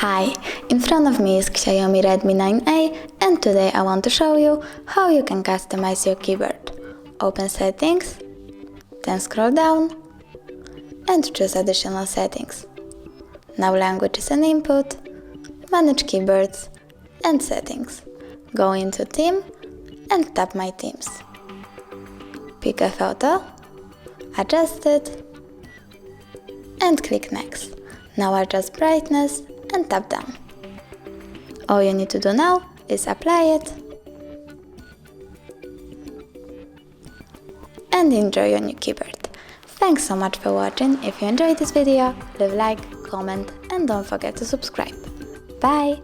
Hi, in front of me is XIAOMI Redmi 9A, and today I want to show you how you can customize your keyboard. Open Settings, then scroll down and choose Additional Settings. Now Languages and Input, Manage Keyboards and Settings. Go into Theme and tap My Themes. Pick a photo, adjust it and click Next. Now adjust brightness and tap down. All you need to do now is apply it and enjoy your new keyboard. Thanks so much for watching. If you enjoyed this video, leave a like, comment and don't forget to subscribe. Bye!